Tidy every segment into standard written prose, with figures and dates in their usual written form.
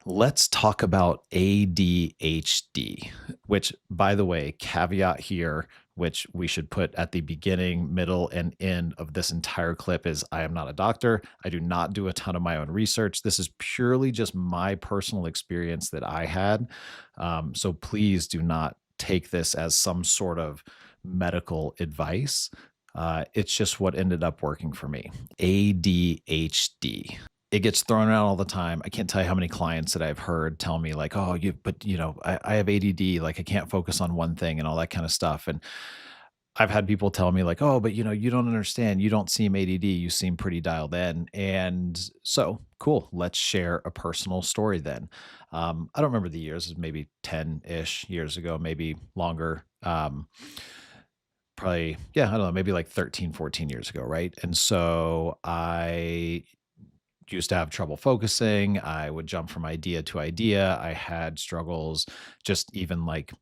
Let's talk about ADHD, which, by the way, caveat here, which we should put at the beginning, middle, and end of this entire clip is I am not a doctor. I do not do a ton of my own research. This is purely just my personal experience that I had. So please do not take this as some sort of medical advice. It's just what ended up working for me. ADHD. It gets thrown around all the time. I can't tell you how many clients that I've heard tell me like, "Oh, I have ADD, like I can't focus on one thing," and all that kind of stuff. And I've had people tell me like, "Oh, but you don't understand. You don't seem ADD. You seem pretty dialed in." And so, cool. Let's share a personal story then. I don't remember the years, it was maybe 10-ish years ago, maybe longer. Probably, yeah, I don't know, maybe like 13, 14 years ago, right? And so I used to have trouble focusing. I would jump from idea to idea. I had struggles just even like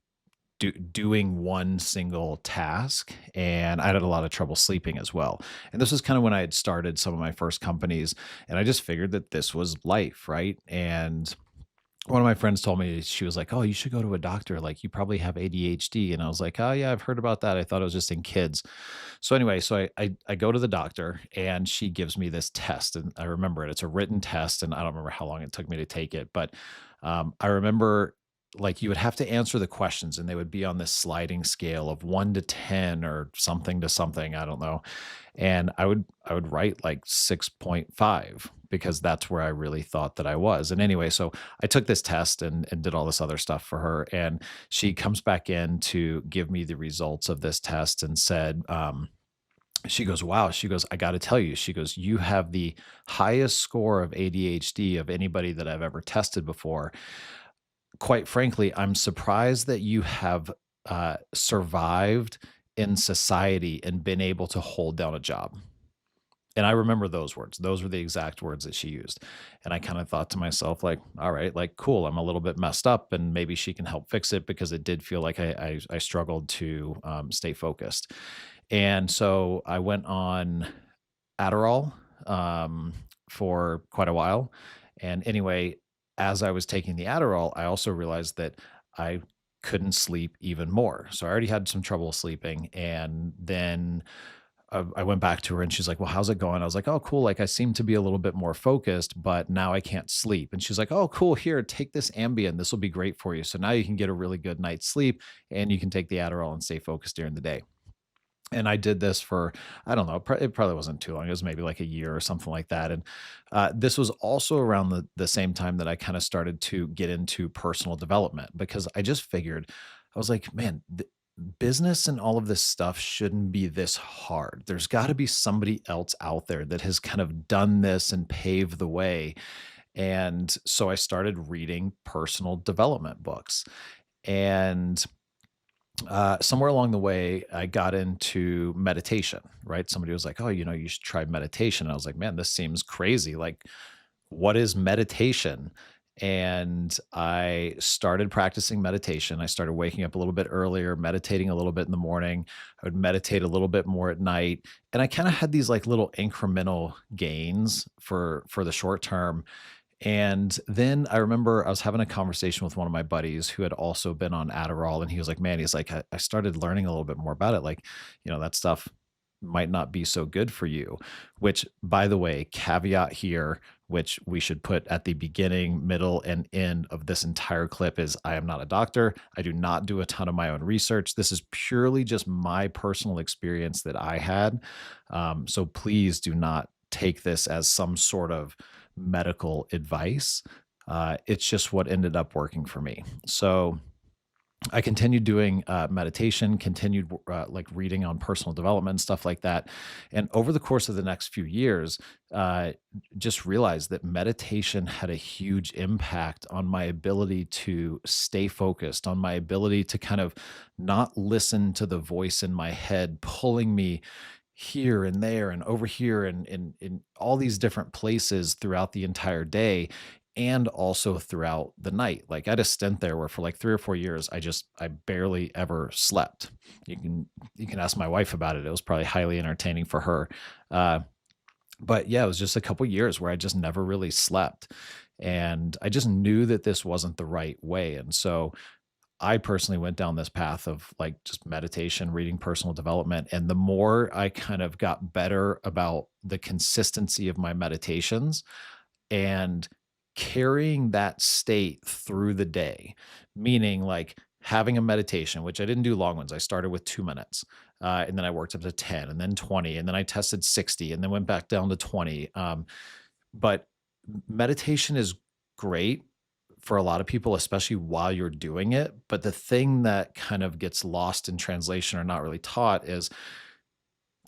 doing one single task. And I had a lot of trouble sleeping as well. And this was kind of when I had started some of my first companies. And I just figured that this was life, right? And one of my friends told me, she was like, "Oh, you should go to a doctor. Like, you probably have ADHD." And I was like, "Oh, yeah, I've heard about that. I thought it was just in kids." So anyway, so I go to the doctor and she gives me this test, and I remember it. It's a written test, and I don't remember how long it took me to take it, but I remember like you would have to answer the questions, and they would be on this sliding scale of 1 to 10 or something to something. I don't know, and I would write like 6.5 because that's where I really thought that I was. And anyway, so I took this test and did all this other stuff for her, and she comes back in to give me the results of this test and said, she goes, "Wow." She goes, "I got to tell you." She goes, "You have the highest score of ADHD of anybody that I've ever tested before. Quite frankly, I'm surprised that you have survived in society and been able to hold down a job." And I remember those words. Those were the exact words that she used. And I kind of thought to myself, like, all right, like, cool. I'm a little bit messed up and maybe she can help fix it because it did feel like I struggled to stay focused. And so I went on Adderall for quite a while. And anyway, as I was taking the Adderall, I also realized that I couldn't sleep even more. So I already had some trouble sleeping. And then I went back to her and she's like, "Well, how's it going?" I was like, "Oh, cool. Like I seem to be a little bit more focused, but now I can't sleep." And she's like, "Oh, cool. Here, take this Ambien. This will be great for you. So now you can get a really good night's sleep and you can take the Adderall and stay focused during the day." And I did this for, I don't know, it probably wasn't too long. It was maybe like a year or something like that. And this was also around the same time that I kind of started to get into personal development because I just figured, I was like, man, business and all of this stuff shouldn't be this hard. There's got to be somebody else out there that has kind of done this and paved the way. And so I started reading personal development books. And somewhere along the way, I got into meditation, right? Somebody was like, "Oh, you should try meditation." And I was like, "Man, this seems crazy. Like, what is meditation?" And I started practicing meditation. I started waking up a little bit earlier, meditating a little bit in the morning. I would meditate a little bit more at night. And I kind of had these like little incremental gains for the short term. And then I remember I was having a conversation with one of my buddies who had also been on Adderall. And he was like, "Man," he's like, I started learning a little bit more about it. Like, that stuff might not be so good for you." Which, by the way, caveat here, which we should put at the beginning, middle, and end of this entire clip is I am not a doctor. I do not do a ton of my own research. This is purely just my personal experience that I had. So please do not take this as some sort of medical advice. It's just what ended up working for me. So I continued doing meditation, continued like reading on personal development, stuff like that. And over the course of the next few years, uh, just realized that meditation had a huge impact on my ability to stay focused, on my ability to kind of not listen to the voice in my head pulling me here and there and over here and in all these different places throughout the entire day and also throughout the night. Like I had a stint there where for like 3 or 4 years I barely ever slept. You can ask my wife about it. It was probably highly entertaining for her. Uh but yeah, it was just a couple years where I just never really slept. And I just knew that this wasn't the right way. And so I personally went down this path of like just meditation, reading personal development. And the more I kind of got better about the consistency of my meditations and carrying that state through the day, meaning like having a meditation, which I didn't do long ones. I started with 2 minutes. And then I worked up to 10 and then 20, and then I tested 60 and then went back down to 20. But meditation is great for a lot of people, especially while you're doing it. But the thing that kind of gets lost in translation or not really taught is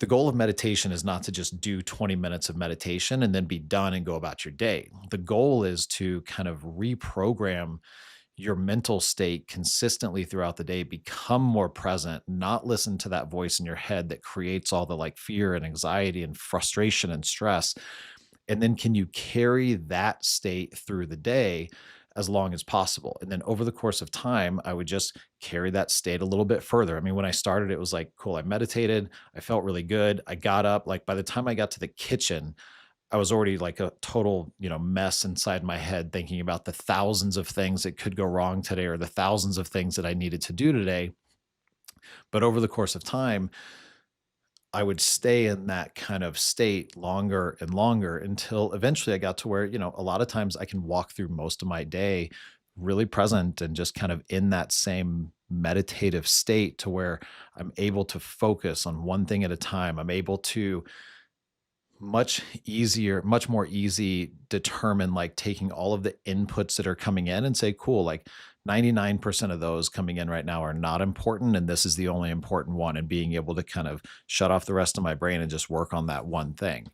the goal of meditation is not to just do 20 minutes of meditation and then be done and go about your day. The goal is to kind of reprogram your mental state consistently throughout the day, become more present, not listen to that voice in your head that creates all the like fear and anxiety and frustration and stress. And then can you carry that state through the day as long as possible? And then over the course of time, I would just carry that state a little bit further. I mean, when I started, it was like, cool, I meditated, I felt really good. I got up, like by the time I got to the kitchen, I was already like a total, mess inside my head thinking about the thousands of things that could go wrong today or the thousands of things that I needed to do today. But over the course of time, I would stay in that kind of state longer and longer until eventually I got to where, a lot of times I can walk through most of my day really present and just kind of in that same meditative state to where I'm able to focus on one thing at a time. I'm able to much more easy determine like taking all of the inputs that are coming in and say, cool, like 99% of those coming in right now are not important. And this is the only important one. And being able to kind of shut off the rest of my brain and just work on that one thing.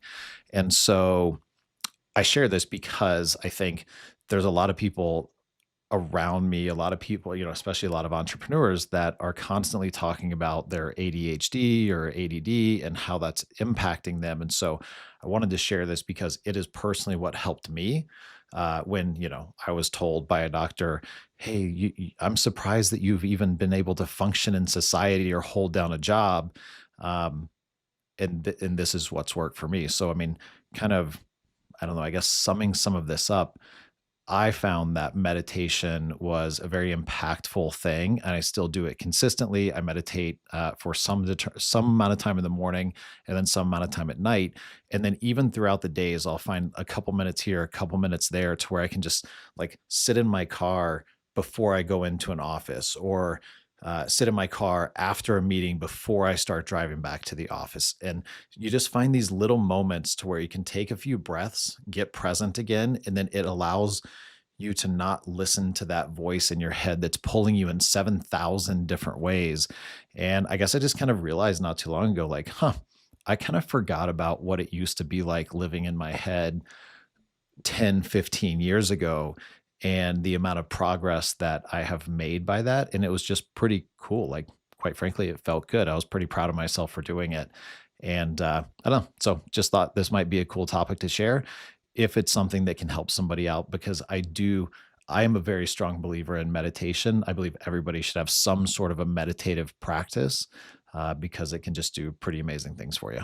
And so I share this because I think there's a lot of people around me, a lot of people, especially a lot of entrepreneurs that are constantly talking about their ADHD or ADD and how that's impacting them. And so I wanted to share this because it is personally what helped me when, I was told by a doctor, hey, I'm surprised that you've even been able to function in society or hold down a job. Um, and this is what's worked for me. So, I mean, kind of, I don't know, I guess summing some of this up, I found that meditation was a very impactful thing, and I still do it consistently. I meditate for some amount of time in the morning, and then some amount of time at night, and then even throughout the days, I'll find a couple minutes here, a couple minutes there, to where I can just like sit in my car before I go into an office, or sit in my car after a meeting before I start driving back to the office. And you just find these little moments to where you can take a few breaths, get present again, and then it allows you to not listen to that voice in your head that's pulling you in 7,000 different ways. And I guess I just kind of realized not too long ago, like, I kind of forgot about what it used to be like living in my head 10, 15 years ago and the amount of progress that I have made by that. And it was just pretty cool. Like, quite frankly, it felt good. I was pretty proud of myself for doing it. And I don't know. So just thought this might be a cool topic to share if it's something that can help somebody out, because I am a very strong believer in meditation. I believe everybody should have some sort of a meditative practice because it can just do pretty amazing things for you.